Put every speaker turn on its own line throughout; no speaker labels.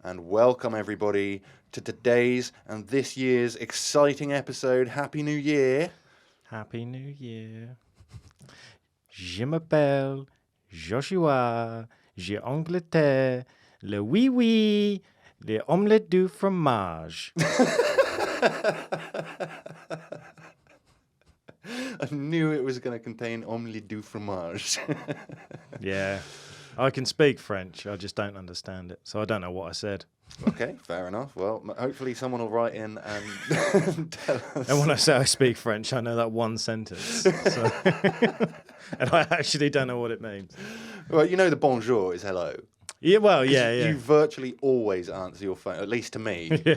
and welcome everybody to today's and this year's exciting episode. Happy New Year!
Happy New Year. Je m'appelle Joshua. J'ai Angleterre. Le oui-oui. Les omelettes du fromage.
I knew it was going to contain omelette du fromage.
Yeah. I can speak French, I just don't understand it. So I don't know what I said.
Okay, fair enough. Well, hopefully someone will write in and tell us.
And when I say I speak French, I know that one sentence. So and I actually don't know what it means.
Well, you know the bonjour is hello.
Yeah, well, yeah.
You virtually always answer your phone, at least to me,
Yeah.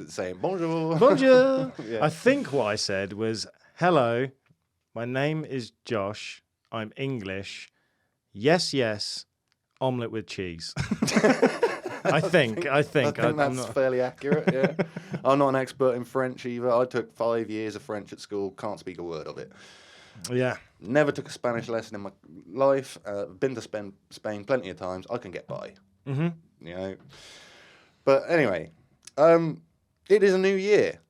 saying bonjour.
Bonjour.
Yeah.
I think what I said was, hello, my name is Josh. I'm English. Yes, omelette with cheese. I think
that's fairly accurate, yeah. I'm not an expert in French either. I took 5 years of French at school, can't speak a word of it.
Yeah.
Never took a Spanish lesson in my life. Been to Spain plenty of times. I can get by.
Mm-hmm.
You know. But anyway, it is a new year.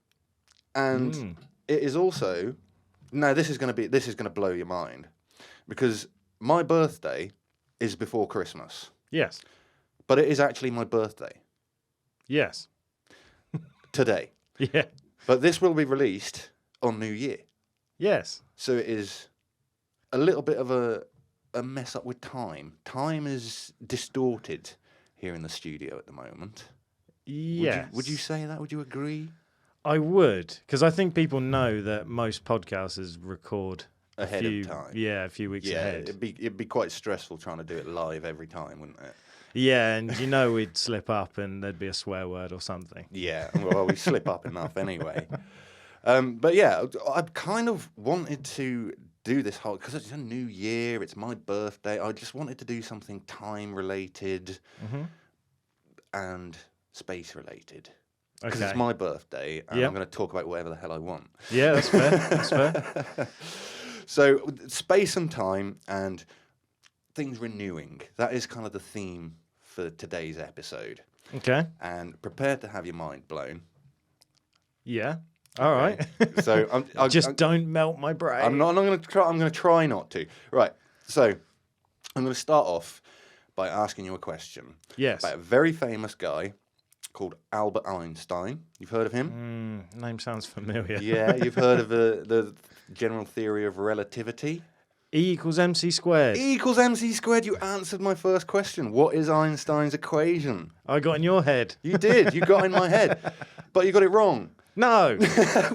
And it is also... No, this is going to blow your mind. Because my birthday is before Christmas.
Yes.
But it is actually my birthday.
Yes.
Today.
Yeah.
But this will be released on New Year.
Yes.
So it is a little bit of a mess up with time. Time is distorted here in the studio at the moment.
Yes.
Would you say that? Would you agree?
I would, because I think people know that most podcasters record
Ahead of time.
Yeah, a few weeks ahead.
It'd be quite stressful trying to do it live every time, wouldn't it?
Yeah, and we'd slip up and there'd be a swear word or something.
Yeah, well, we slip up enough anyway. But yeah, I kind of wanted to do this whole, because it's a new year, it's my birthday, I just wanted to do something time-related and space-related. Because it's my birthday, and I'm going to talk about whatever the hell I want.
Yeah, that's fair. That's fair.
So, space and time and things renewing. That is kind of the theme for today's episode.
Okay.
And prepare to have your mind blown.
Yeah. All right.
So
don't melt my brain.
I'm going to try. I'm going to try not to. Right. So I'm going to start off by asking you a question.
Yes.
About a very famous guy called Albert Einstein. You've heard of him?
Name sounds familiar.
Yeah. You've heard of the general theory of relativity?
E equals MC squared.
E equals MC squared. You answered my first question. What is Einstein's equation?
I got in your head.
You did. You got in my head. But you got it wrong.
No.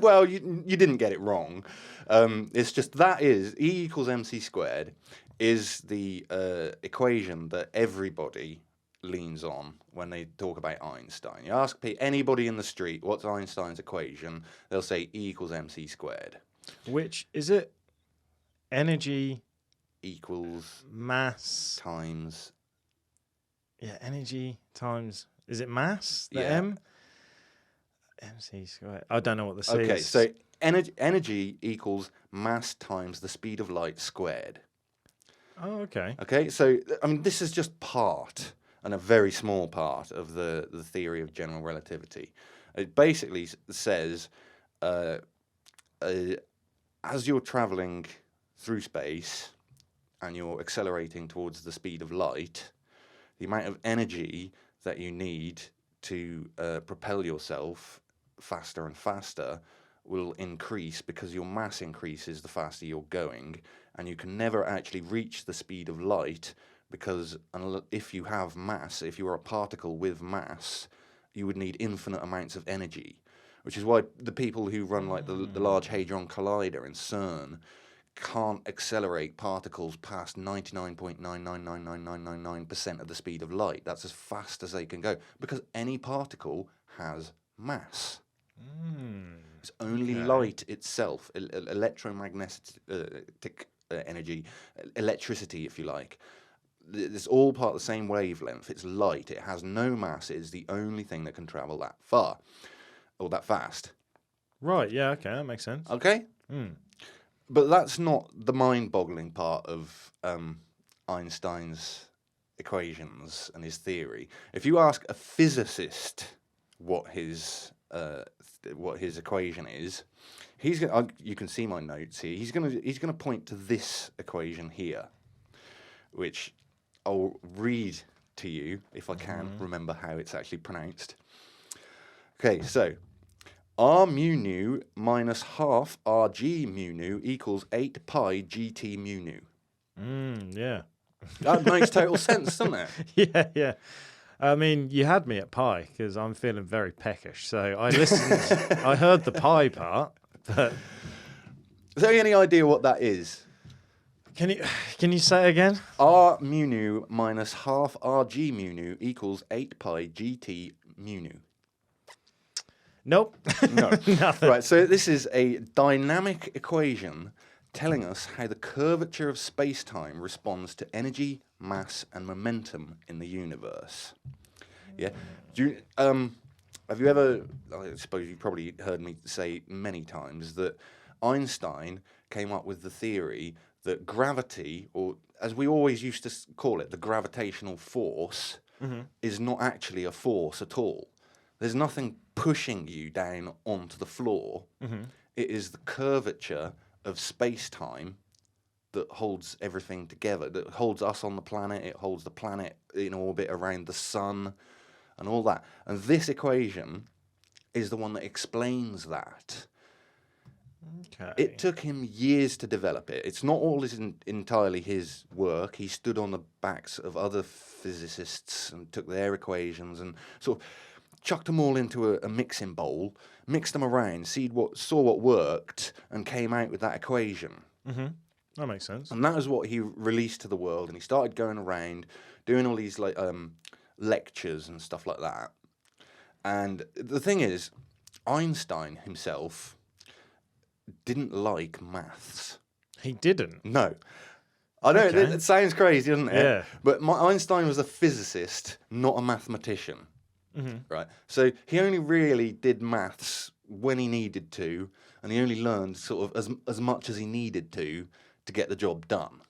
Well, you didn't get it wrong. It's just that is E equals MC squared is the equation that everybody leans on when they talk about Einstein. You ask anybody in the street, what's Einstein's equation? They'll say E equals MC squared.
Which is it? Energy
equals
mass
times.
Yeah, energy times. Is it mass? The
Yeah.
M? MC squared. I don't know what this is.
Okay, so energy equals mass times the speed of light squared.
Oh, okay.
Okay, so I mean this is just part, and a very small part of the theory of general relativity. It basically says, as you're traveling through space and you're accelerating towards the speed of light, the amount of energy that you need to propel yourself faster and faster will increase because your mass increases the faster you're going, and you can never actually reach the speed of light because if you have mass, if you are a particle with mass, you would need infinite amounts of energy, which is why the people who run like the Large Hadron Collider in CERN can't accelerate particles past 99.9999999% of the speed of light. That's as fast as they can go, because any particle has mass. It's only light itself, electromagnetic energy, electricity, if you like. It's all part of the same wavelength. It's light. It has no mass. It is the only thing that can travel that far or that fast.
Right, yeah, okay, that makes sense.
Okay? But that's not the mind-boggling part of Einstein's equations and his theory. If you ask a physicist what his equation is, he's gonna. You can see my notes here. He's gonna point to this equation here, which I'll read to you if I can remember how it's actually pronounced. Okay, so R mu nu minus half Rg mu nu equals 8 pi gt mu nu.
Yeah.
That makes total sense, doesn't it?
Yeah, yeah. I mean, you had me at pi because I'm feeling very peckish. So I listened. I heard the pi part, but
Is there any idea what that is?
can you say it again?
R mu nu minus half Rg mu nu equals 8 pi gt mu nu.
Nope.
No.
Nothing.
Right, so this is a dynamic equation telling us how the curvature of space-time responds to energy, mass, and momentum in the universe. Yeah. Have you ever? I suppose you've probably heard me say many times that Einstein came up with the theory that gravity, or as we always used to call it, the gravitational force, is not actually a force at all. There's nothing pushing you down onto the floor. It is the curvature of space-time that holds everything together, that holds us on the planet, it holds the planet in orbit around the sun, and all that. And this equation is the one that explains that.
Okay.
It took him years to develop it. It's not all entirely his work. He stood on the backs of other physicists and took their equations and sort of chucked them all into a mixing bowl, mixed them around, saw what worked, and came out with that equation.
That makes sense.
And that is what he released to the world. And he started going around doing all these lectures and stuff like that. And the thing is, Einstein himself didn't like maths.
He didn't.
No. I know,
Okay.
it sounds crazy, doesn't it?
Yeah.
But Einstein was a physicist, not a mathematician. Right? So he only really did maths when he needed to, and he only learned sort of as much as he needed to get the job done.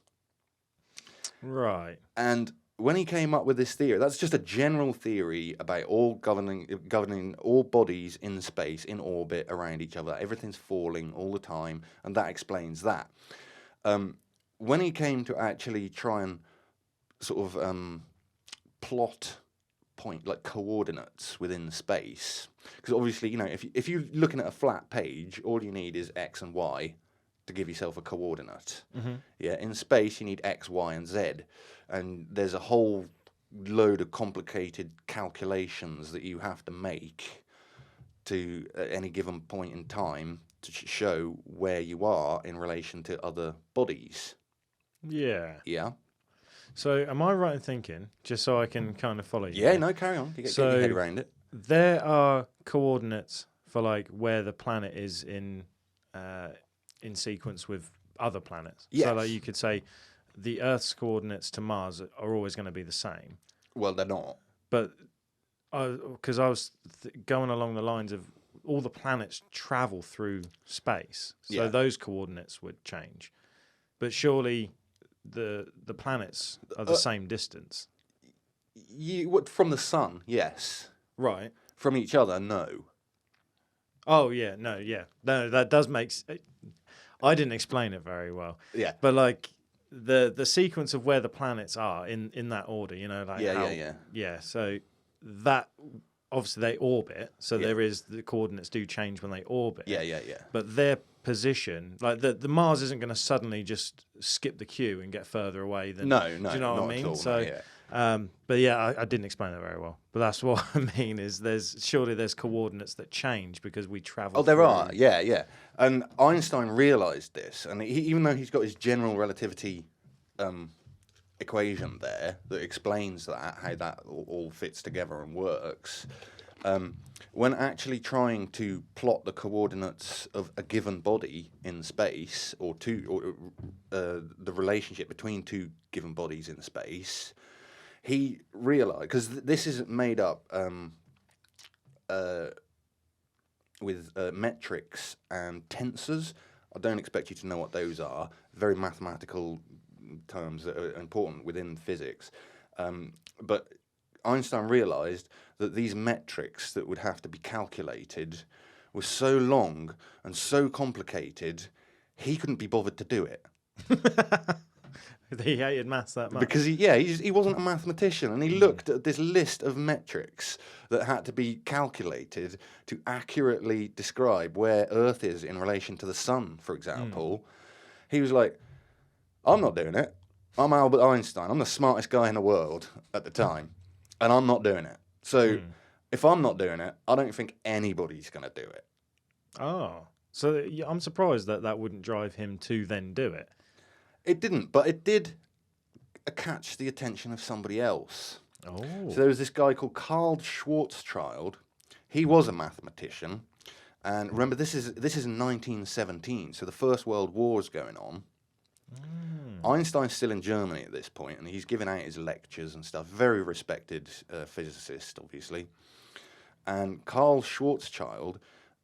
Right.
And when he came up with this theory, that's just a general theory about all governing all bodies in space, in orbit around each other. Everything's falling all the time, and that explains that. When he came to actually try and sort of plot coordinates within space, because obviously, if you're looking at a flat page, all you need is x and y to give yourself a coordinate. Yeah, in space you need x, y, and z, and there's a whole load of complicated calculations that you have to make to at any given point in time to show where you are in relation to other bodies.
Yeah.
Yeah.
So am I right in thinking, just so I can kind of follow you?
Yeah. No, carry on. Get your head around it.
There are coordinates for like where the planet is in sequence with other planets.
Yes.
So like you could say the Earth's coordinates to Mars are always going to be the same.
Well, they're not.
But because I was going along the lines of all the planets travel through space, so those coordinates would change. But surely the planets are the same distance.
From the sun, yes.
Right.
From each other, no.
Oh yeah, no, that does make. I didn't explain it very well.
Yeah.
But like the sequence of where the planets are in that order, like yeah. So that obviously they orbit, so there is the coordinates do change when they orbit.
Yeah.
But their position, like the Mars isn't going to suddenly just skip the queue and get further away than.
No,
do you know
not
what I mean?
at all,
So.
no, yeah.
But yeah, I didn't explain that very well. But that's what I mean is surely there's coordinates that change because we travel.
Oh, there are, yeah. And Einstein realised this, and even though he's got his general relativity equation there that explains how that all fits together and works, when actually trying to plot the coordinates of a given body in space, or the relationship between two given bodies in space, he realised, because this is made up with metrics and tensors. I don't expect you to know what those are. Very mathematical terms that are important within physics. But Einstein realised that these metrics that would have to be calculated were so long and so complicated, he couldn't be bothered to do it.
He hated maths that much.
Because he wasn't a mathematician, and he looked at this list of metrics that had to be calculated to accurately describe where Earth is in relation to the sun, for example. He was like, I'm not doing it. I'm Albert Einstein. I'm the smartest guy in the world at the time, and I'm not doing it. So if I'm not doing it, I don't think anybody's going to do it.
Oh, so I'm surprised that wouldn't drive him to then do it.
It didn't, but it did catch the attention of somebody else.
Oh.
So there was this guy called Karl Schwarzchild. He was a mathematician, and remember, this is 1917, so the First World War is going on. Einstein's still in Germany at this point, and he's giving out his lectures and stuff. Very respected physicist, obviously. And Karl Schwarzchild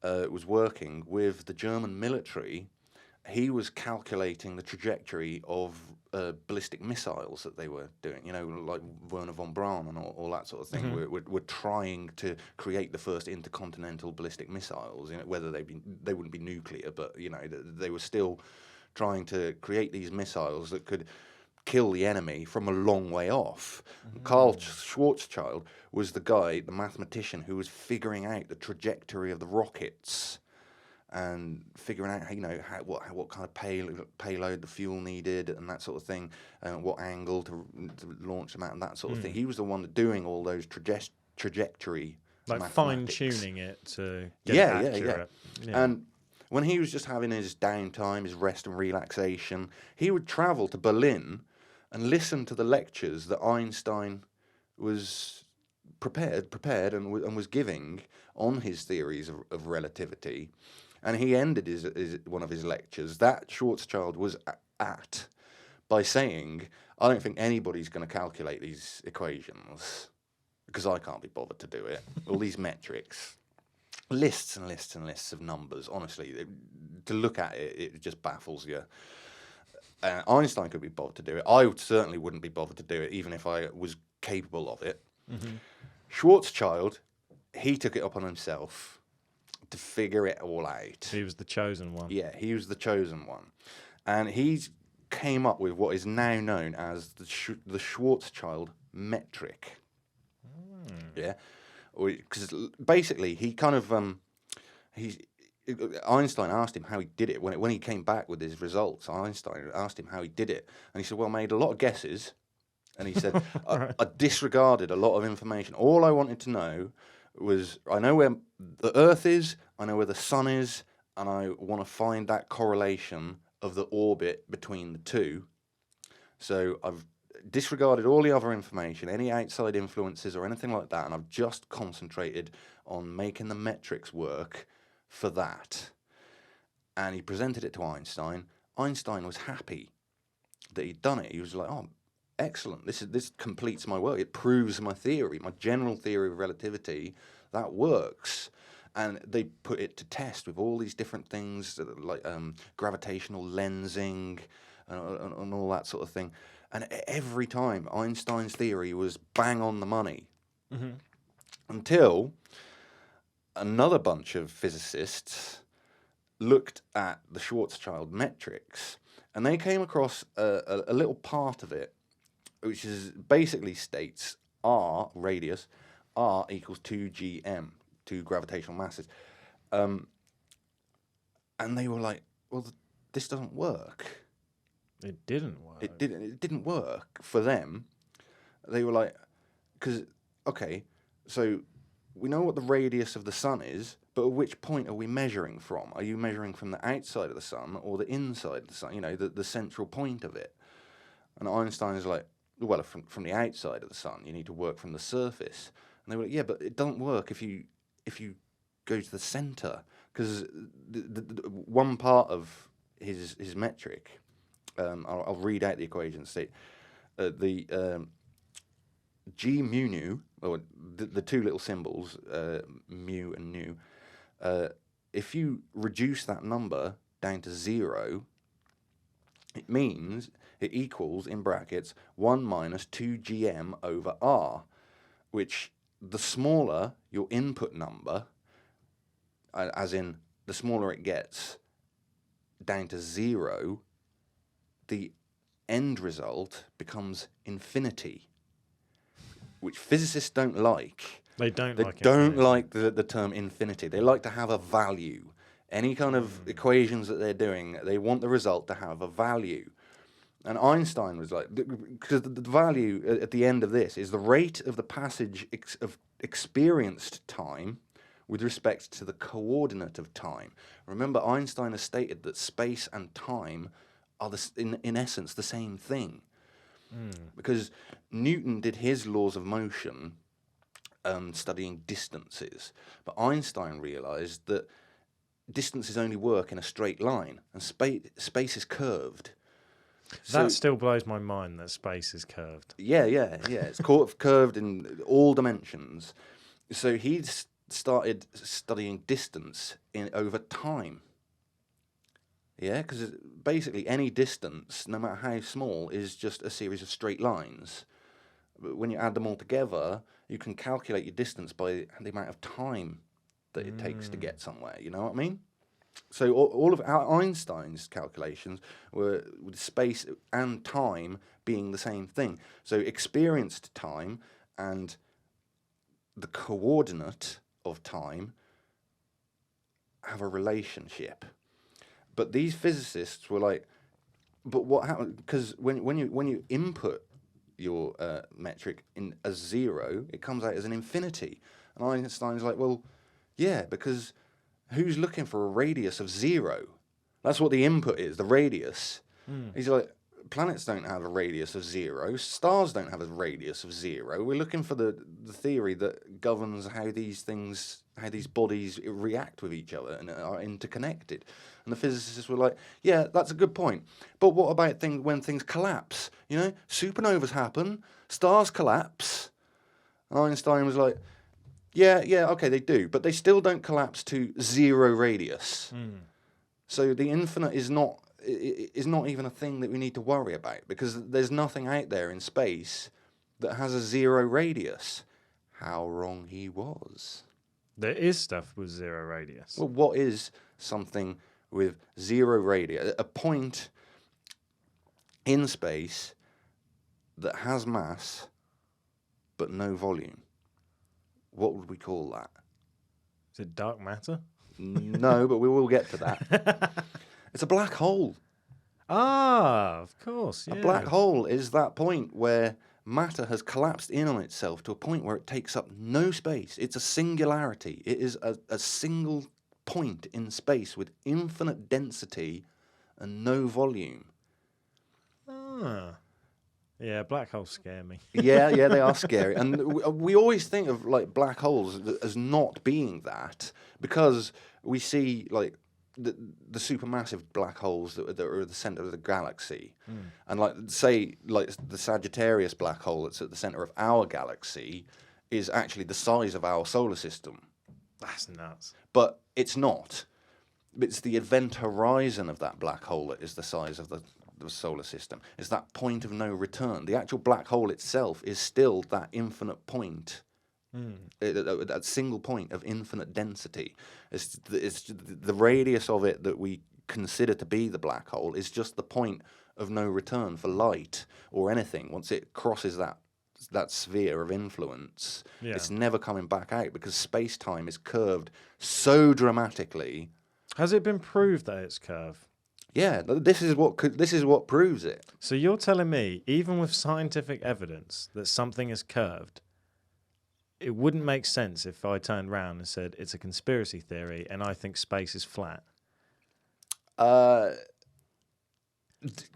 was working with the German military. He was calculating the trajectory of ballistic missiles that they were doing, like Werner von Braun and all that sort of thing. We're trying to create the first intercontinental ballistic missiles, whether they wouldn't be nuclear, but they were still trying to create these missiles that could kill the enemy from a long way off. Karl Schwarzchild was the mathematician who was figuring out the trajectory of the rockets and figuring out what kind of payload the fuel needed and that sort of thing, and what angle to launch them at and that sort of thing. He was the one doing all those trajectory,
like fine-tuning it to get it accurate.
Yeah. And when he was just having his downtime, his rest and relaxation, he would travel to Berlin and listen to the lectures that Einstein was prepared and was giving on his theories of relativity. And he ended one of his lectures that Schwarzchild was at by saying, I don't think anybody's going to calculate these equations because I can't be bothered to do it. All these metrics. Lists and lists and lists of numbers. Honestly, to look at it, it just baffles you. Einstein could be bothered to do it. I certainly wouldn't be bothered to do it, even if I was capable of it. Schwarzchild, he took it upon himself to figure it all out.
He was the chosen one.
Yeah, he was the chosen one. And he came up with what is now known as the Schwarzchild metric. Yeah. Because basically, he kind of Einstein asked him how he did it when he came back with his results. Einstein asked him how he did it, and he said, "Well, I made a lot of guesses," and he said, I disregarded a lot of information. All I wanted to know was I know where the Earth is, I know where the Sun is, and I want to find that correlation of the orbit between the two. So I've disregarded all the other information, any outside influences or anything like that, and I've just concentrated on making the metrics work for that. And he presented it to Einstein. Einstein was happy that he'd done it. He was like, oh, excellent, this completes my work. It proves my theory, my general theory of relativity, that works. And they put it to test with all these different things, like gravitational lensing and all that sort of thing. And every time, Einstein's theory was bang on the money. Until another bunch of physicists looked at the Schwarzchild metrics, and they came across a little part of it, which is basically states r, radius, r equals 2gm, 2 gravitational masses. And they were like, well, this doesn't work.
It didn't work.
It didn't work for them. They were like, because, okay, so we know what the radius of the sun is, but at which point are we measuring from? Are you measuring from the outside of the sun or the inside of the sun, the central point of it? And Einstein is like, well, from the outside of the sun, you need to work from the surface. And they were like, yeah, but it doesn't work if you go to the center, because the one part of his metric, I'll read out the equation. State the g mu nu, or the two little symbols, mu and nu. If you reduce that number down to 0, it means it equals, in brackets, 1 minus 2gm over r, which the smaller your input number, as in the smaller it gets down to 0, the end result becomes infinity, which physicists don't like.
They don't
They
like
don't
infinity.
like the term infinity. They like to have a value. Any kind of equations that they're doing, they want the result to have a value. And Einstein was like, because the value at the end of this is the rate of the passage of experienced time with respect to the coordinate of time. Remember, Einstein has stated that space and time are, in essence, the same thing. Because Newton did his laws of motion studying distances, but Einstein realized that distances only work in a straight line, and space is curved.
That still blows my mind that space is curved.
Yeah. It's curved in all dimensions. So he started studying distance over time. Yeah, because basically any distance, no matter how small, is just a series of straight lines. But when you add them all together, you can calculate your distance by the amount of time that it takes to get somewhere. You know what I mean? So all of Einstein's calculations were with space and time being the same thing. So experienced time and the coordinate of time have a relationship. But these physicists were like, but what happened? Because when you input your metric in as 0, it comes out as an infinity. And Einstein's like, well, yeah, because who's looking for a radius of 0? That's what the input is, the radius. He's like, planets don't have a radius of 0. Stars don't have a radius of 0. We're looking for the theory that governs how these bodies react with each other and are interconnected. And the physicists were like, yeah, that's a good point. But what about when things collapse? You know, supernovas happen, stars collapse. And Einstein was like, yeah, okay, they do, but they still don't collapse to 0 radius. So the infinite is not even a thing that we need to worry about, because there's nothing out there in space that has a 0 radius. How wrong he was.
There is stuff with 0 radius.
Well, what is something with 0 radius? A point in space that has mass but no volume. What would we call that?
Is it dark matter?
No, but we will get to that. It's a black hole.
Ah, of course, yeah.
A black hole is that point where matter has collapsed in on itself to a point where it takes up no space. It's a singularity. It is a single point in space with infinite density and no volume.
Ah. Yeah, black holes scare me.
Yeah, they are scary. And we always think of like black holes as not being that, because we see like the supermassive black holes that are at the center of the galaxy. And like say like the Sagittarius black hole that's at the center of our galaxy is actually the size of our solar system.
That's nuts.
But it's not. It's the event horizon of that black hole that is the size of the solar system. It's that point of no return. The actual black hole itself is still that infinite point, that single point of infinite density. It's the radius of it that we consider to be the black hole is just the point of no return for light or anything. Once it crosses that sphere of influence, it's never coming back out, because space-time is curved so dramatically.
Has it been proved that it's curved?
Yeah, this is what proves it.
So you're telling me, even with scientific evidence that something is curved, it wouldn't make sense if I turned around and said it's a conspiracy theory and I think space is flat?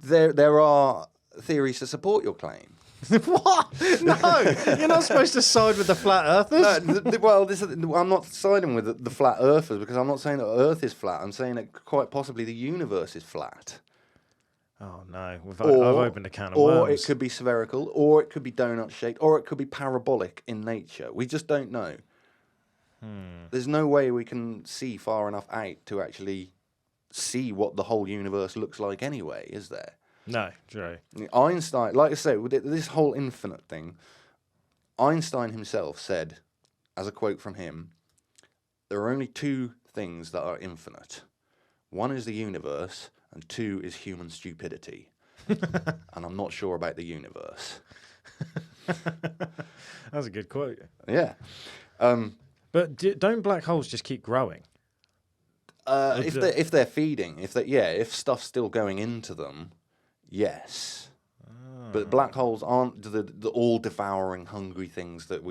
There are theories to support your claim.
What? No, you're not supposed to side with the flat earthers.
No, I'm not siding with the flat earthers, because I'm not saying that Earth is flat. I'm saying that quite possibly the universe is flat.
Oh no, I've opened a can of worms.
Or it could be spherical, or it could be donut shaped, or it could be parabolic in nature. We just don't know. There's no way we can see far enough out to actually see what the whole universe looks like anyway, is there?
No, true.
Einstein, like I say, with this whole infinite thing, Einstein himself said, as a quote from him, there are only two things that are infinite. One is the universe, and two is human stupidity. And I'm not sure about the universe.
That's a good quote.
Yeah.
But don't black holes just keep growing?
If they're feeding, if stuff's still going into them, yes. But black holes aren't the all-devouring, hungry things that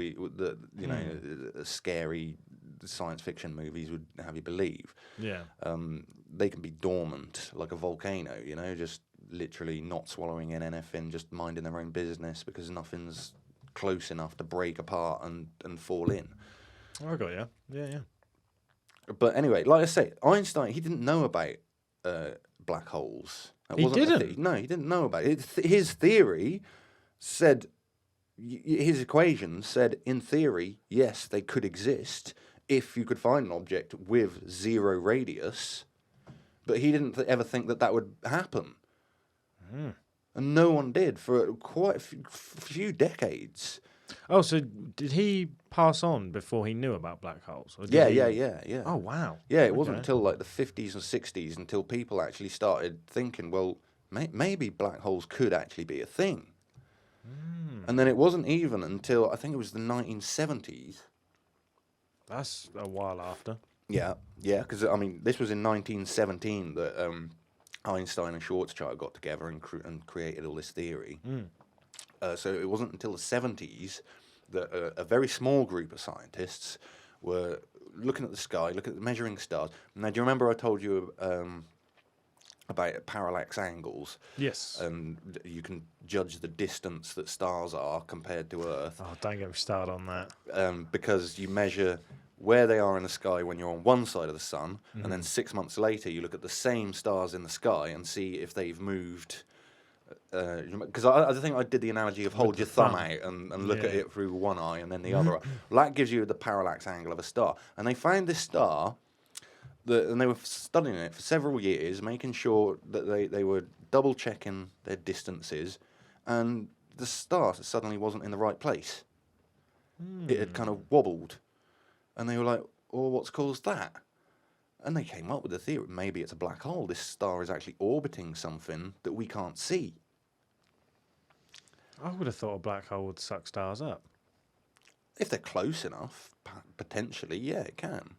scary science fiction movies would have you believe.
Yeah.
They can be dormant, like a volcano, just literally not swallowing in anything, just minding their own business because nothing's close enough to break apart and fall in.
I got you. Yeah.
But anyway, like I say, Einstein, he didn't know about black holes.
He didn't?
No, he didn't know about it. His theory said, his equations said, in theory, yes, they could exist if you could find an object with zero radius. But he didn't ever think that would happen. And no one did for quite a few decades.
Oh, so did he pass on before he knew about black holes? Or did
Yeah.
Oh, wow.
Yeah, it wasn't until like the 50s or 60s until people actually started thinking, well, maybe black holes could actually be a thing. And then it wasn't even until, I think it was the 1970s.
That's a while after.
Yeah, because, this was in 1917 that Einstein and Schwarzchild got together and created all this theory. So it wasn't until the 70s that a very small group of scientists were looking at the sky, measuring stars. Now, do you remember I told you about parallax angles?
Yes.
And you can judge the distance that stars are compared to Earth.
Oh, don't get me started on that.
Because you measure where they are in the sky when you're on one side of the sun, and then 6 months later you look at the same stars in the sky and see if they've moved. Because I think I did the analogy of hold your thumb out and look at it through one eye and then the other eye. Well, that gives you the parallax angle of a star. And they found this star, and they were studying it for several years, making sure that they were double checking their distances, and the star suddenly wasn't in the right place. It had kind of wobbled. And they were like, oh, what's caused that? And they came up with a theory. Maybe it's a black hole. This star is actually orbiting something that we can't see.
I would have thought a black hole would suck stars up.
If they're close enough, potentially, yeah, it can.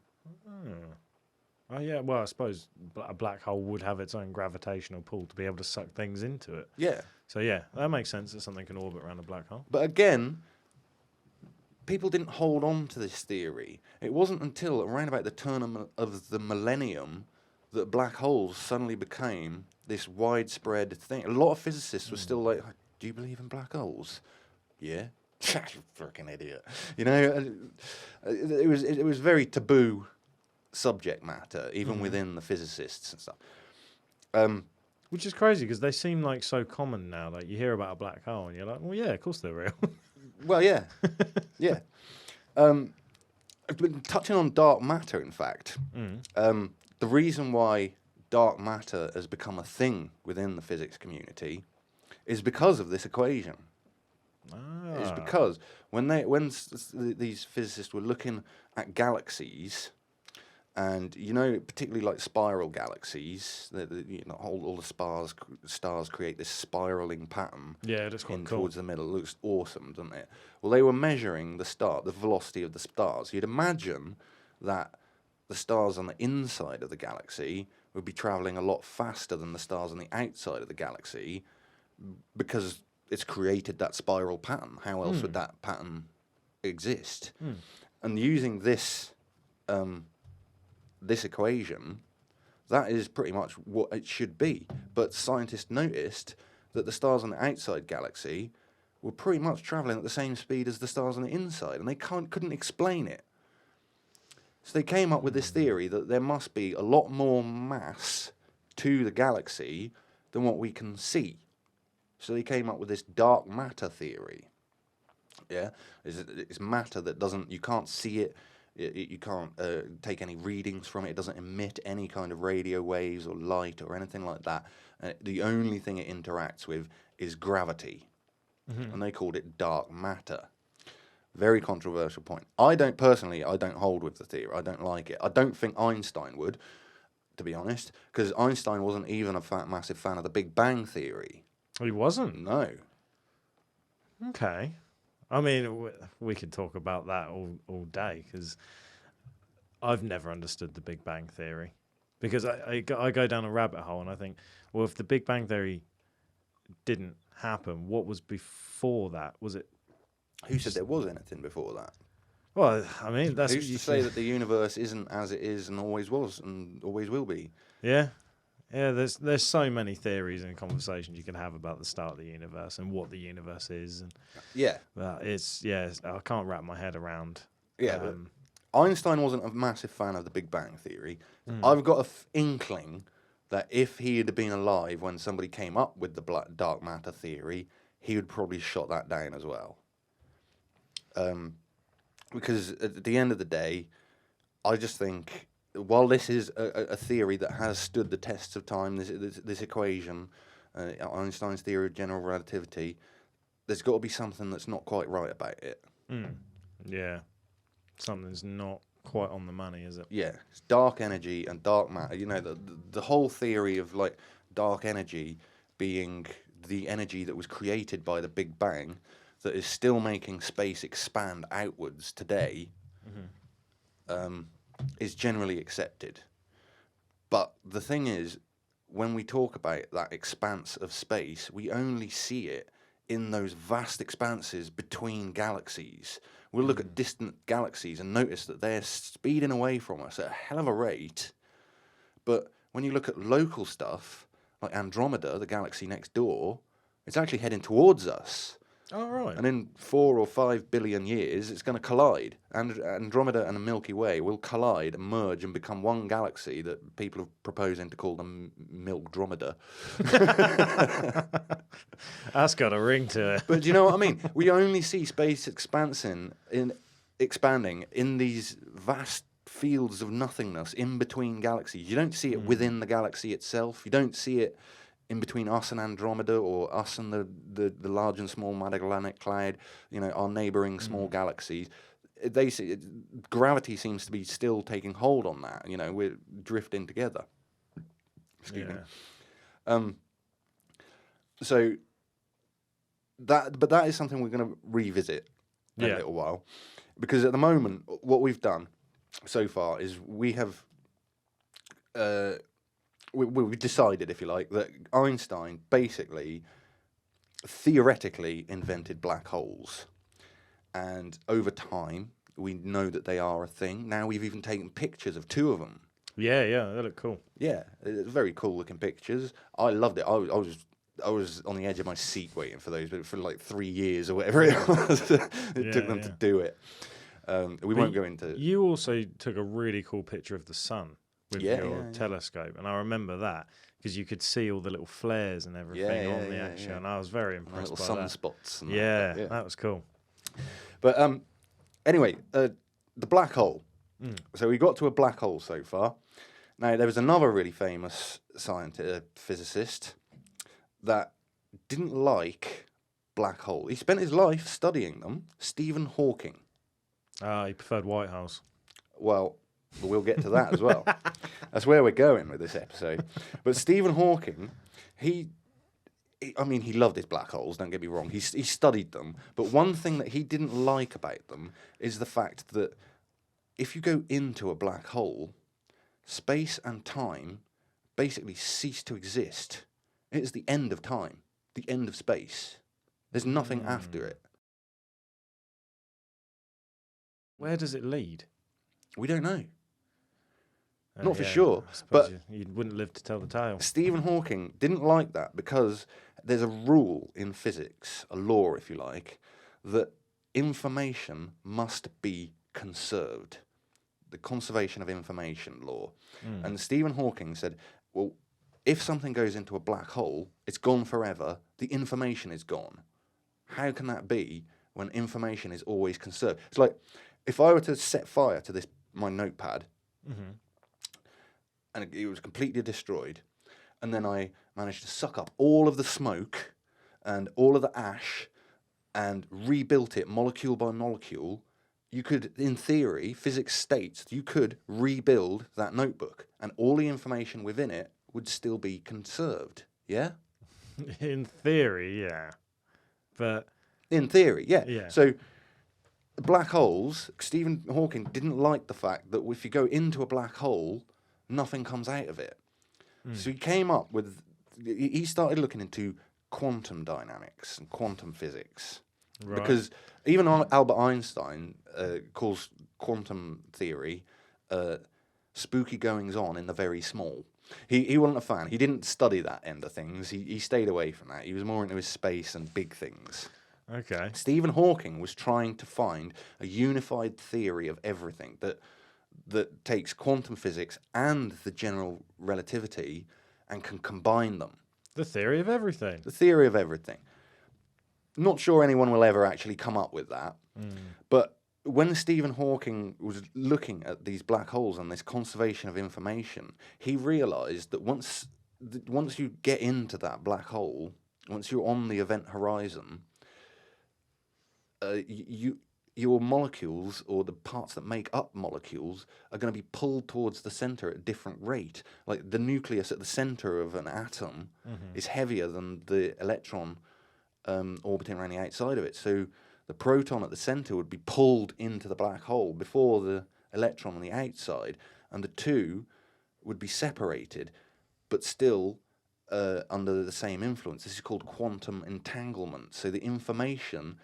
Oh, yeah. Well, I suppose a black hole would have its own gravitational pull to be able to suck things into it.
Yeah.
So, yeah, that makes sense that something can orbit around a black hole.
But again, people didn't hold on to this theory. It wasn't until around about the turn of the millennium that black holes suddenly became this widespread thing. A lot of physicists were still like, do you believe in black holes? Yeah. You freaking idiot. It was very taboo subject matter, even within the physicists and stuff.
Which is crazy because they seem like so common now. Like you hear about a black hole and you're like, well, yeah, of course they're real.
Well, yeah. Yeah. I've been touching on dark matter, in fact. The reason why dark matter has become a thing within the physics community is because of this equation. It's because when these physicists were looking at galaxies, and particularly like spiral galaxies, all the stars create this spiraling pattern.
Yeah, that's quite cool.
Towards the middle. It looks awesome, doesn't it? Well, they were measuring the velocity of the stars. You'd imagine that the stars on the inside of the galaxy would be traveling a lot faster than the stars on the outside of the galaxy, because it's created that spiral pattern. How else would that pattern exist? And using this equation, that is pretty much what it should be. But scientists noticed that the stars on the outside galaxy were pretty much traveling at the same speed as the stars on the inside, and they couldn't explain it. So they came up with this theory that there must be a lot more mass to the galaxy than what we can see. So they came up with this dark matter theory. Yeah, it's matter that you can't see it. You can't take any readings from it. It doesn't emit any kind of radio waves or light or anything like that. The only thing it interacts with is gravity. And they called it dark matter. Very controversial point. I don't hold with the theory. I don't like it. I don't think Einstein would, to be honest, because Einstein wasn't even a massive fan of the Big Bang Theory.
He wasn't?
No.
Okay. I mean, we could talk about that all day, because I've never understood the Big Bang Theory. Because I go down a rabbit hole and I think, well, if the Big Bang Theory didn't happen, what was before that? Was it...
Who said there was anything before that?
Well, I mean, that's...
Who's to say that the universe isn't as it is and always was and always will be?
Yeah. Yeah, there's so many theories and conversations you can have about the start of the universe and what the universe is. And
yeah.
But I can't wrap my head around...
Yeah, but Einstein wasn't a massive fan of the Big Bang Theory. I've got an inkling that if he had been alive when somebody came up with the dark matter theory, he would probably shot that down as well. Because at the end of the day, I just think, while this is a theory that has stood the tests of time, this equation, Einstein's theory of general relativity, there's got to be something that's not quite right about it.
Yeah. Something's not quite on the money, is it?
Yeah. It's dark energy and dark matter. You know, the whole theory of, like, dark energy being the energy that was created by the Big Bang that is still making space expand outwards today is generally accepted. But the thing is, when we talk about that expanse of space, we only see it in those vast expanses between galaxies. We'll look at distant galaxies and notice that they're speeding away from us at a hell of a rate. But when you look at local stuff, like Andromeda, the galaxy next door, it's actually heading towards us.
Oh, right.
And in 4 or 5 billion years, it's going to collide. And Andromeda and the Milky Way will collide and merge and become one galaxy that people are proposing to call the Milkdromeda.
That's got a ring to it.
But do you know what I mean? We only see space expanding in these vast fields of nothingness in between galaxies. You don't see it within the galaxy itself. You don't see it in between us and Andromeda, or us and the large and small Magellanic Cloud, you know, our neighbouring small galaxies. Gravity seems to be still taking hold on that. You know, we're drifting together. Excuse me. So that is something we're going to revisit in a little while, because at the moment, what we've done so far is we have. We decided, if you like, that Einstein basically theoretically invented black holes. And over time, we know that they are a thing. Now we've even taken pictures of 2 of them.
Yeah, they look cool.
Yeah, very cool looking pictures. I loved it. I was on the edge of my seat waiting for those, but for like 3 years or whatever it was, it took them to do it. We won't go into...
You also took a really cool picture of the sun with your telescope, and I remember that because you could see all the little flares and everything on the action, and I was very impressed by that.
Sunspots.
That was cool.
But anyway, the black hole. So we got to a black hole so far. Now, there was another really famous physicist that didn't like black holes. He spent his life studying them. Stephen Hawking.
He preferred white holes.
Well, we'll get to that as well. That's where we're going with this episode. But Stephen Hawking, he loved his black holes, don't get me wrong. He studied them. But one thing that he didn't like about them is the fact that if you go into a black hole, space and time basically cease to exist. It is the end of time, the end of space. There's nothing after it.
Where does it lead?
We don't know. Not for sure.
But you wouldn't live to tell the tale.
Stephen Hawking didn't like that because there's a rule in physics, a law if you like, that information must be conserved. The conservation of information law. And Stephen Hawking said, well, if something goes into a black hole, it's gone forever, the information is gone. How can that be when information is always conserved? It's like if I were to set fire to my notepad,
Mm-hmm.
and it was completely destroyed, and then I managed to suck up all of the smoke and all of the ash and rebuilt it molecule by molecule, you could, in theory, physics states, you could rebuild that notebook, and all the information within it would still be conserved. Yeah?
In theory, yeah. But
In theory, yeah.
yeah.
So black holes, Stephen Hawking didn't like the fact that if you go into a black hole, nothing comes out of it. So he came up with, he started looking into quantum dynamics and quantum physics.
Right.
Because even Albert Einstein calls quantum theory spooky goings on in the very small. He wasn't a fan. He didn't study that end of things. He stayed away from that. He was more into his space and big things.
Okay.
Stephen Hawking was trying to find a unified theory of everything that takes quantum physics and the general relativity and can combine them.
The theory of everything.
The theory of everything. Not sure anyone will ever actually come up with that. But when Stephen Hawking was looking at these black holes and this conservation of information, he realized that once you get into that black hole, once you're on the event horizon, your molecules, or the parts that make up molecules, are going to be pulled towards the center at a different rate. Like the nucleus at the center of an atom is heavier than the electron orbiting around the outside of it. So the proton at the center would be pulled into the black hole before the electron on the outside, and the two would be separated, but still under the same influence. This is called quantum entanglement. So the information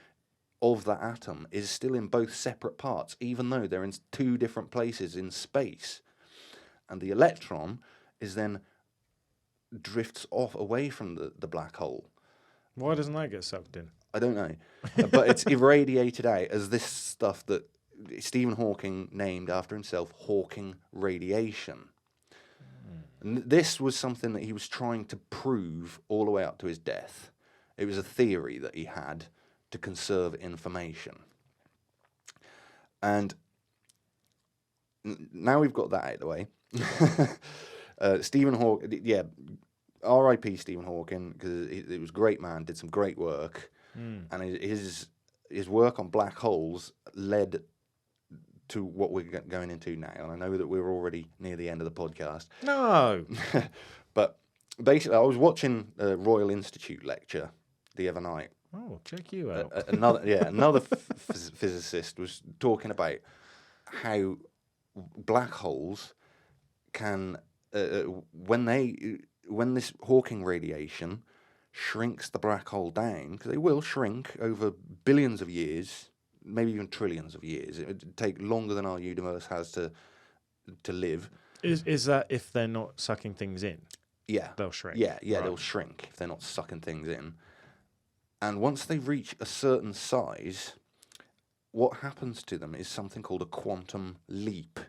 of that atom is still in both separate parts, even though they're in two different places in space. And the electron is then drifts off away from the black hole.
Why doesn't that get sucked in?
I don't know. But it's irradiated out as this stuff that Stephen Hawking named after himself Hawking radiation. And this was something that he was trying to prove all the way up to his death. It was a theory that he had to conserve information. And now we've got that out of the way. Stephen Hawking, yeah, R.I.P. Stephen Hawking, because he was a great man, did some great work, and his work on black holes led to what we're going into now. And I know that we're already near the end of the podcast.
No.
But basically, I was watching a Royal Institute lecture the other night.
Oh, check you out.
Another physicist was talking about how black holes can, when this Hawking radiation shrinks the black hole down, because they will shrink over billions of years, maybe even trillions of years. It would take longer than our universe has to live.
Is that if they're not sucking things in?
Yeah,
They'll shrink.
Yeah,
Right.
They'll shrink if they're not sucking things in. And once they reach a certain size, what happens to them is something called a quantum leap.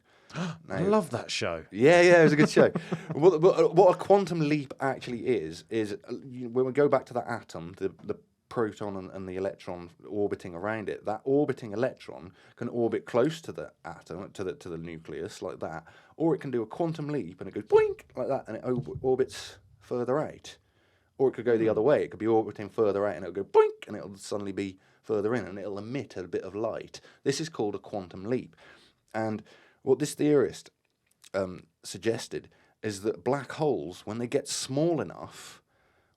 I love that show.
Yeah, it was a good show. What a quantum leap actually is when we go back to that atom, the proton and the electron orbiting around it, that orbiting electron can orbit close to the atom, to the nucleus like that, or it can do a quantum leap and it goes boink like that and it orbits further out. Or it could go the other way. It could be orbiting further out and it'll go boink and it'll suddenly be further in and it'll emit a bit of light. This is called a quantum leap. And what this theorist suggested is that black holes, when they get small enough,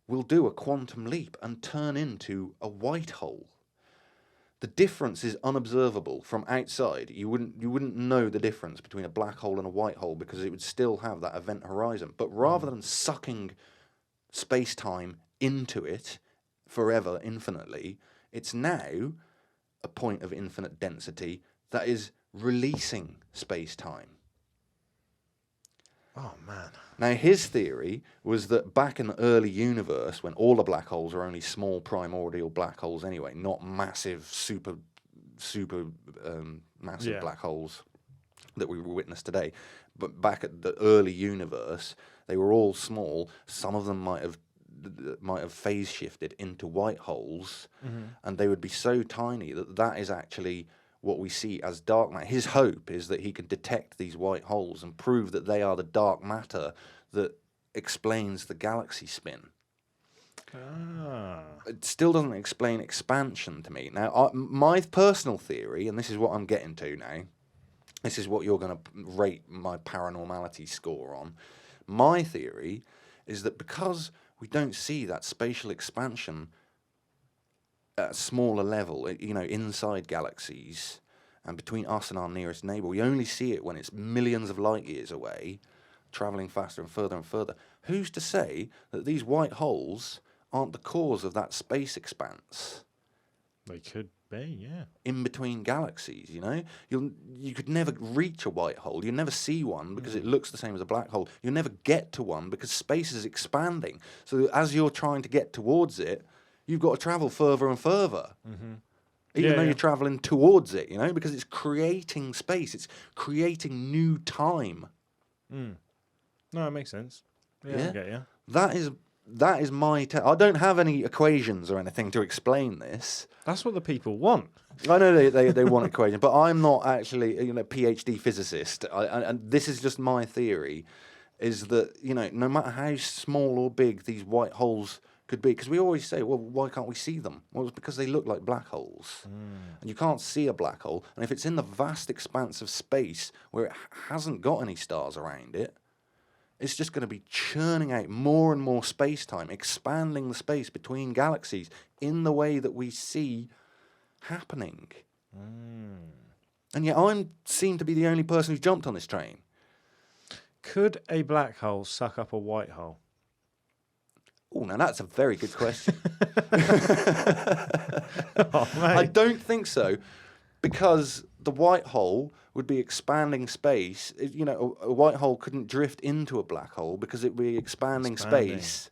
will do a quantum leap and turn into a white hole. The difference is unobservable from outside. You wouldn't know the difference between a black hole and a white hole because it would still have that event horizon. But rather than sucking space-time into it forever, infinitely, it's now a point of infinite density that is releasing space-time.
Oh, man.
Now, his theory was that back in the early universe, when all the black holes are only small primordial black holes anyway, not massive, super massive black holes that we witness today, but back at the early universe, they were all small. Some of them might have phase shifted into white holes, and they would be so tiny that is actually what we see as dark matter. His hope is that he can detect these white holes and prove that they are the dark matter that explains the galaxy spin. It still doesn't explain expansion to me. Now, my personal theory, and this is what I'm getting to now, this is what you're going to rate my paranormality score on. My theory is that because we don't see that spatial expansion at a smaller level, inside galaxies and between us and our nearest neighbour, we only see it when it's millions of light years away, travelling faster and further. Who's to say that these white holes aren't the cause of that space expanse?
They could be, yeah.
In between galaxies, you could never reach a white hole. You never see one because it looks the same as a black hole. You'll never get to one because space is expanding. So as you're trying to get towards it, you've got to travel further and further. Even though you're traveling towards it, because it's creating space. It's creating new time.
No, it makes sense. Yeah. I get you.
That is my... I don't have any equations or anything to explain this.
That's what the people want.
I know they want equations, but I'm not actually a PhD physicist. And this is just my theory, is that, no matter how small or big these white holes could be, because we always say, well, why can't we see them? Well, it's because they look like black holes. And you can't see a black hole. And if it's in the vast expanse of space where it hasn't got any stars around it, it's just going to be churning out more and more space-time, expanding the space between galaxies in the way that we see happening. And yet I seem to be the only person who's jumped on this train.
Could a black hole suck up a white hole?
Oh, now that's a very good question.
Mate.
I don't think so, because the white hole would be expanding space. A white hole couldn't drift into a black hole because it would be expanding space.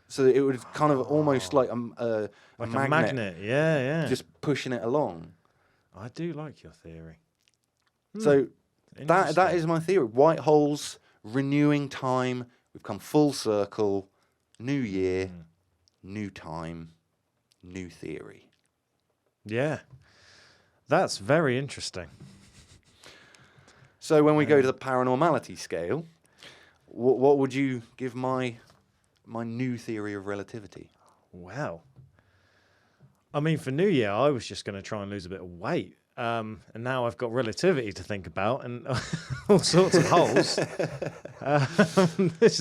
So it would kind of almost like a magnet.
Yeah.
Just pushing it along.
I do like your theory.
So that is my theory. White holes, renewing time. We've come full circle. New year, new time, new theory.
Yeah. That's very interesting.
So when we go to the paranormality scale, what would you give my new theory of relativity?
Wow. I mean, for New Year, I was just going to try and lose a bit of weight. And now I've got relativity to think about and all sorts of holes. This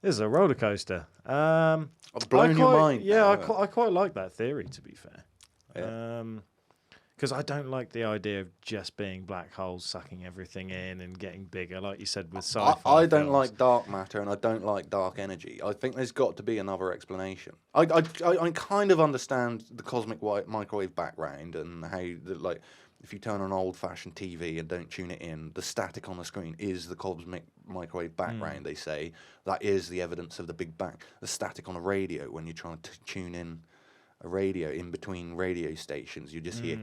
is a roller coaster.
I've blown your mind.
Yeah, I quite like that theory, to be fair.
Yeah.
Because I don't like the idea of just being black holes sucking everything in and getting bigger, like you said with sci-fi.
I don't
films.
like dark matter and I don't like dark energy. I think there's got to be another explanation. I kind of understand the cosmic microwave background and how, if you turn on old-fashioned TV and don't tune it in, the static on the screen is the cosmic microwave background, they say. That is the evidence of the Big Bang. The static on a radio, when you're trying to tune in a radio in between radio stations, you just hear...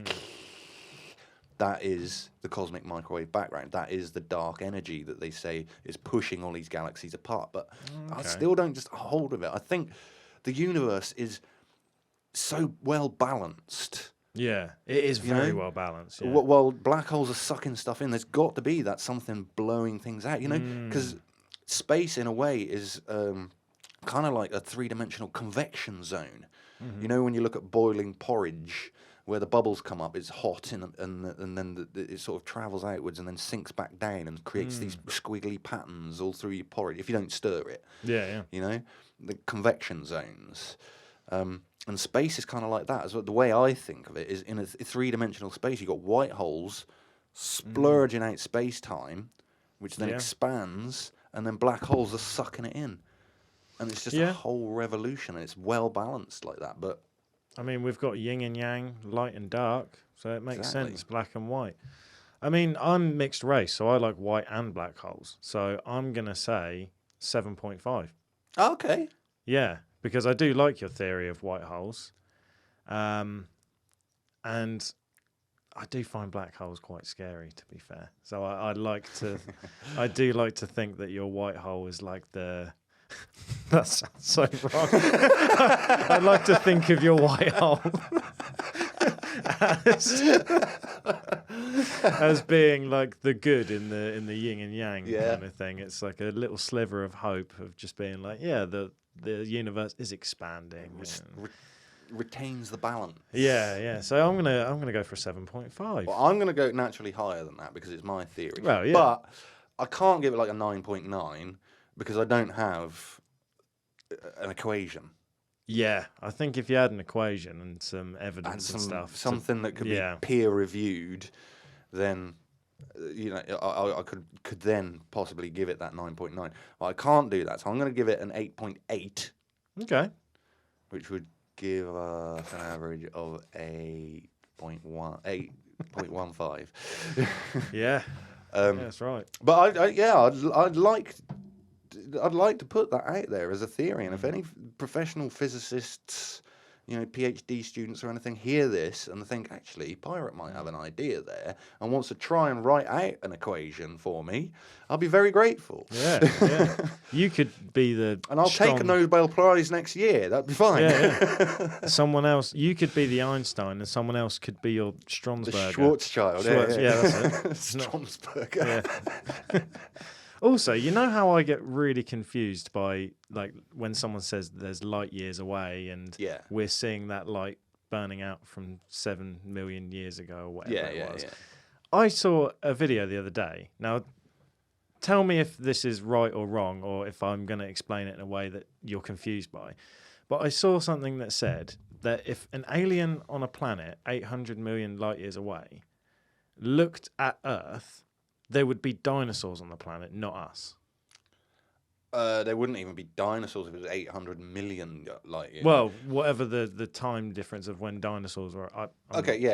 That is the cosmic microwave background. That is the dark energy that they say is pushing all these galaxies apart. But I still don't just hold of it. I think the universe is so well balanced.
Yeah, it is very well balanced. Yeah.
While black holes are sucking stuff in, there's got to be that something blowing things out, because space, in a way, is kind of like a three-dimensional convection zone. When you look at boiling porridge, where the bubbles come up, it's hot, and then it sort of travels outwards and then sinks back down and creates these squiggly patterns all through your porridge, if you don't stir it.
Yeah.
The convection zones. And space is kind of like that. So the way I think of it is, in a three-dimensional space, you've got white holes splurging out space-time, which then expands, and then black holes are sucking it in. And it's just a whole revolution, and it's well-balanced like that. But
I mean, we've got yin and yang, light and dark, so it makes sense, black and white. I mean, I'm mixed race, so I like white and black holes. So I'm going to say 7.5.
Okay.
Yeah, because I do like your theory of white holes. And I do find black holes quite scary, to be fair. So I do like to think that your white hole is like the... That sounds so wrong. I'd like to think of your white hole as being like the good in the yin and yang
Yeah.
kind of thing. It's like a little sliver of hope of just being like, yeah, the universe is expanding.
Retains the balance.
Yeah. So I'm gonna go for a 7.5.
Well, I'm going to go naturally higher than that because it's my theory.
Well, yeah.
But I can't give it like a 9.9 because I don't have an equation.
Yeah, I think if you had an equation and some evidence and stuff,
something that could be peer reviewed, then I could then possibly give it that 9.9. Well, I can't do that, so I'm going to give it an 8.8.
Okay.
Which would give us an average of 8.15.
Yeah. That's right.
But I'd like to put that out there as a theory, and if any professional physicists, PhD students or anything, hear this and think, actually, Pirate might have an idea there and wants to try and write out an equation for me, I'll be very grateful.
Yeah. You could be the
and I'll take a Nobel Prize next year. That'd be fine.
Yeah. Someone else, you could be the Einstein, and someone else could be your Stromsberger.
The Schwarzchild.
Yeah, that's it.
Stromsberger.
Yeah. Also, you know how I get really confused by like when someone says there's light years away and we're seeing that light burning out from 7 million years ago or whatever it was. Yeah. I saw a video the other day. Now, tell me if this is right or wrong, or if I'm going to explain it in a way that you're confused by. But I saw something that said that if an alien on a planet 800 million light years away looked at Earth, there would be dinosaurs on the planet, not us.
There wouldn't even be dinosaurs if it was 800 million light years.
Well, whatever the time difference of when dinosaurs were.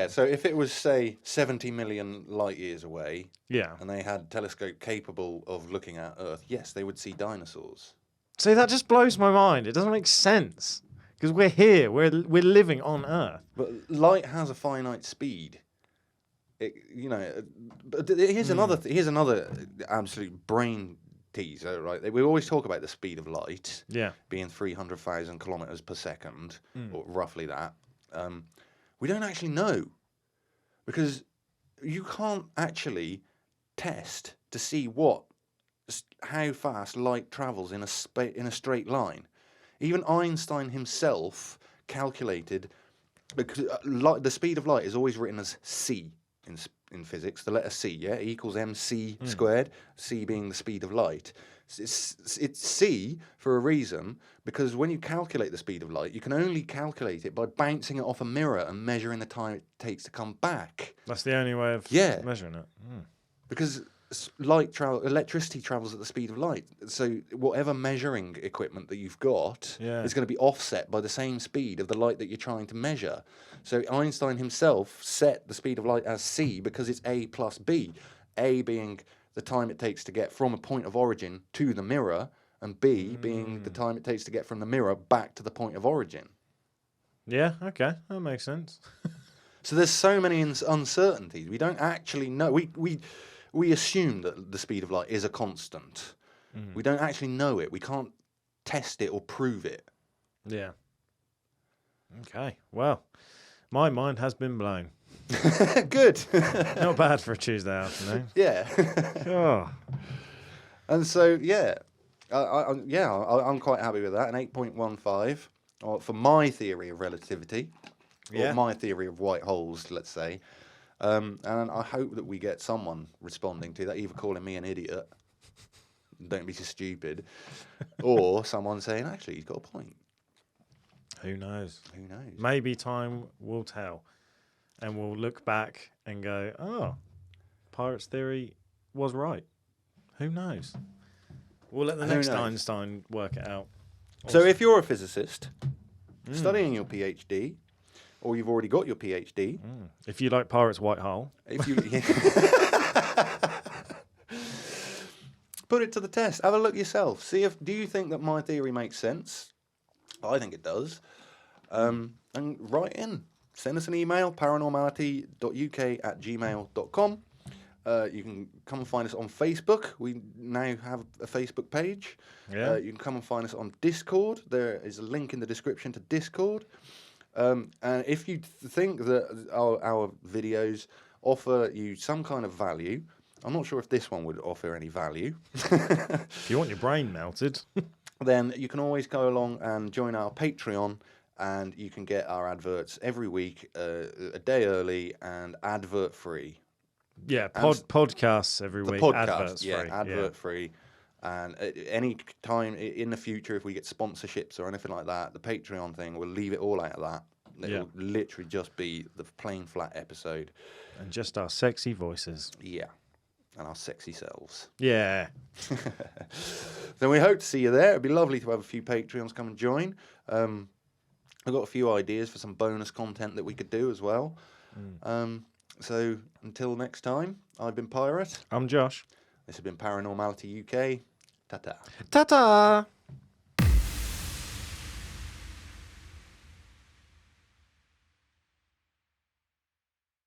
So if it was, say, 70 million light years away,
and
they had a telescope capable of looking at Earth, yes, they would see dinosaurs.
See, that just blows my mind. It doesn't make sense because we're here, we're living on Earth.
But light has a finite speed. Here's another absolute brain teaser, right? We always talk about the speed of light, being 300,000 kilometers per second, or roughly that. We don't actually know because you can't actually test to see how fast light travels in a straight line. Even Einstein himself calculated because the speed of light is always written as c. In physics, the letter c, E equals mc squared, c being the speed of light. It's c for a reason, because when you calculate the speed of light, you can only calculate it by bouncing it off a mirror and measuring the time it takes to come back.
That's the only way of measuring it.
Because electricity travels at the speed of light. So whatever measuring equipment that you've got is going to be offset by the same speed of the light that you're trying to measure. So Einstein himself set the speed of light as c because it's a plus b. A being the time it takes to get from a point of origin to the mirror, and b being the time it takes to get from the mirror back to the point of origin.
Yeah, okay, that makes sense.
So there's so many uncertainties. We don't actually know. We assume that the speed of light is a constant. We don't actually know it. We can't test it or prove it.
Yeah. Okay. Well, my mind has been blown.
Good.
Not bad for a Tuesday afternoon.
Yeah.
Oh.
And so, I'm quite happy with that. An 8.15 for my theory of relativity, or my theory of white holes, let's say. And I hope that we get someone responding to that, either calling me an idiot, don't be so stupid, or someone saying, actually, he's got a point.
Who knows?
Who knows?
Maybe time will tell. And we'll look back and go, oh, Pirate's theory was right. Who knows? We'll let the next Einstein work it out.
So if you're a physicist studying your PhD, or you've already got your PhD.
If you like Pirate's White Hole.
Put it to the test. Have a look yourself. Do you think that my theory makes sense? I think it does. And write in. Send us an email, paranormality.uk@gmail.com. You can come and find us on Facebook. We now have a Facebook page. You can come and find us on Discord. There is a link in the description to Discord. And if you think that our videos offer you some kind of value, I'm not sure if this one would offer any value.
If you want your brain melted,
then you can always go along and join our Patreon, and you can get our adverts every week, a day early and advert free.
yeah, podcasts every
The
week,
podcast,
adverts
yeah,
free,
advert free. And at any time in the future, if we get sponsorships or anything like that, the Patreon thing, we'll leave it all out of that. It'll literally just be the plain flat episode.
And just our sexy voices.
Yeah. And our sexy selves.
Yeah.
Then we hope to see you there. It'd be lovely to have a few Patreons come and join. I've got a few ideas for some bonus content that we could do as well. So until next time, I've been Pirate.
I'm Josh.
This has been Paranormality UK. Ta-ta.
Ta-ta!